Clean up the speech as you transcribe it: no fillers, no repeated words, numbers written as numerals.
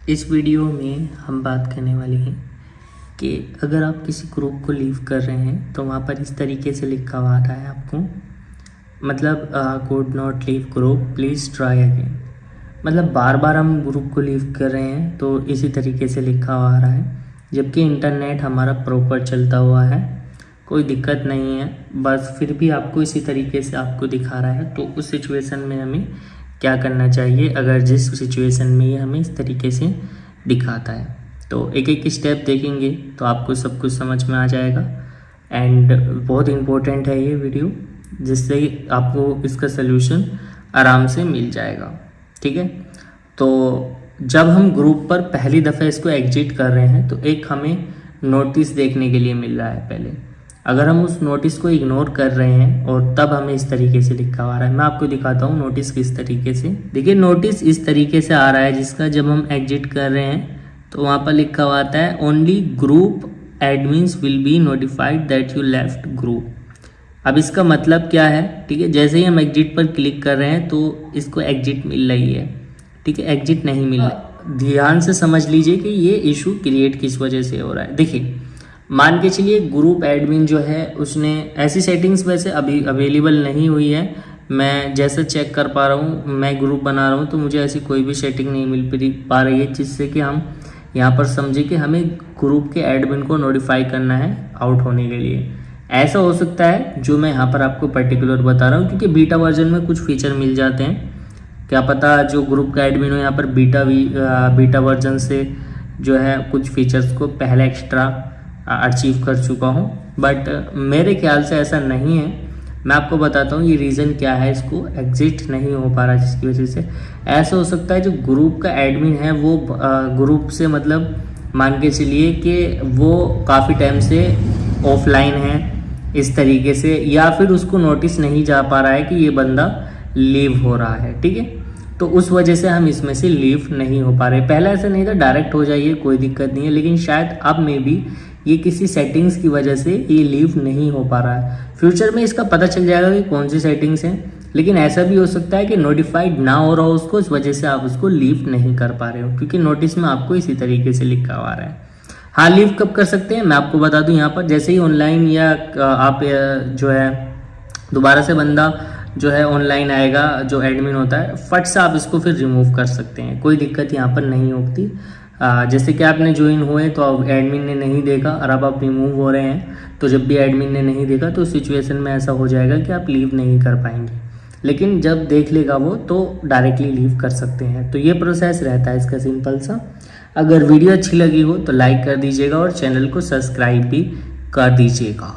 इस वीडियो में हम बात करने वाले हैं कि अगर आप किसी ग्रुप को लीव कर रहे हैं तो वहाँ पर इस तरीके से लिखा हुआ आ रहा है आपको, मतलब could not leave group, please try again. मतलब बार बार हम ग्रुप को लीव कर रहे हैं तो इसी तरीके से लिखा हुआ आ रहा है, जबकि इंटरनेट हमारा प्रॉपर चलता हुआ है, कोई दिक्कत नहीं है, बस फिर भी आपको इसी तरीके से आपको दिखा रहा है। तो उस सिचुएशन में हमें क्या करना चाहिए, अगर जिस सिचुएशन में ये हमें इस तरीके से दिखाता है। तो एक एक स्टेप देखेंगे तो आपको सब कुछ समझ में आ जाएगा। एंड बहुत इम्पोर्टेंट है ये वीडियो, जिससे आपको इसका सलूशन आराम से मिल जाएगा। ठीक है, तो जब हम ग्रुप पर पहली दफ़ा इसको एग्जिट कर रहे हैं तो एक हमें नोटिस देखने के लिए मिल रहा है पहले। अगर हम उस नोटिस को इग्नोर कर रहे हैं और तब हमें इस तरीके से लिखा आ रहा है, मैं आपको दिखाता हूँ नोटिस किस तरीके से। देखिए नोटिस इस तरीके से आ रहा है, जिसका जब हम एग्जिट कर रहे हैं तो वहाँ पर लिखा हुआ आता है only group admins will be notified that you left group. अब इसका मतलब क्या है, ठीक है, जैसे ही हम एग्जिट पर क्लिक कर रहे हैं तो इसको एग्जिट मिल रही है, ठीक है, एग्जिट नहीं मिल रहा। ध्यान से समझ लीजिए कि ये इशू क्रिएट किस वजह से हो रहा है। देखिए मान के चलिए ग्रुप एडमिन जो है उसने ऐसी सेटिंग्स वैसे अभी अवेलेबल नहीं हुई है, मैं जैसे चेक कर पा रहा हूँ, मैं ग्रुप बना रहा हूँ तो मुझे ऐसी कोई भी सेटिंग नहीं मिल पा रही है जिससे कि हम यहाँ पर समझे कि हमें ग्रुप के एडमिन को नोटिफाई करना है आउट होने के लिए। ऐसा हो सकता है जो मैं यहाँ पर आपको पर्टिकुलर बता रहा हूँ, क्योंकि बीटा वर्जन में कुछ फीचर मिल जाते हैं, क्या पता जो ग्रुप का एडमिन हो यहाँ पर बीटा वर्जन से जो है कुछ फीचर्स को पहले एक्स्ट्रा अचीव कर चुका हूँ, बट मेरे ख्याल से ऐसा नहीं है। मैं आपको बताता हूँ ये रीज़न क्या है इसको एग्जिट नहीं हो पा रहा, जिसकी वजह से ऐसा हो सकता है जो ग्रुप का एडमिन है वो ग्रुप से मतलब मान के चलिए कि वो काफ़ी टाइम से ऑफलाइन है इस तरीके से, या फिर उसको नोटिस नहीं जा पा रहा है कि ये बंदा लीव हो रहा है। ठीक है, तो उस वजह से हम इसमें से लीव नहीं हो पा रहे। पहले ऐसा नहीं था, डायरेक्ट हो जाइए कोई दिक्कत नहीं है, लेकिन शायद अब में भी ये किसी सेटिंग्स की वजह से ये लीव नहीं हो पा रहा है। फ्यूचर में इसका पता चल जाएगा कि कौन सी सेटिंग्स हैं, लेकिन ऐसा भी हो सकता है कि नोटिफाइड ना हो रहा हो उसको, इस वजह से आप उसको लीव नहीं कर पा रहे हो, क्योंकि नोटिस में आपको इसी तरीके से लिखा हुआ है। हाँ, लीव कब कर सकते हैं मैं आपको बता दूं, यहाँ पर जैसे ही ऑनलाइन या आप जो है दोबारा से बंदा जो है ऑनलाइन आएगा, जो एडमिन होता है, फट से आप इसको फिर रिमूव कर सकते हैं, कोई दिक्कत यहाँ पर नहीं होती। जैसे कि आपने ज्वाइन हुए तो अब एडमिन ने नहीं देखा और अब आप रिमूव हो रहे हैं, तो जब भी एडमिन ने नहीं देखा तो सिचुएशन में ऐसा हो जाएगा कि आप लीव नहीं कर पाएंगे, लेकिन जब देख लेगा वो तो डायरेक्टली लीव कर सकते हैं। तो ये प्रोसेस रहता है इसका सिंपल सा। अगर वीडियो अच्छी लगी हो तो लाइक कर दीजिएगा और चैनल को सब्सक्राइब भी कर दीजिएगा।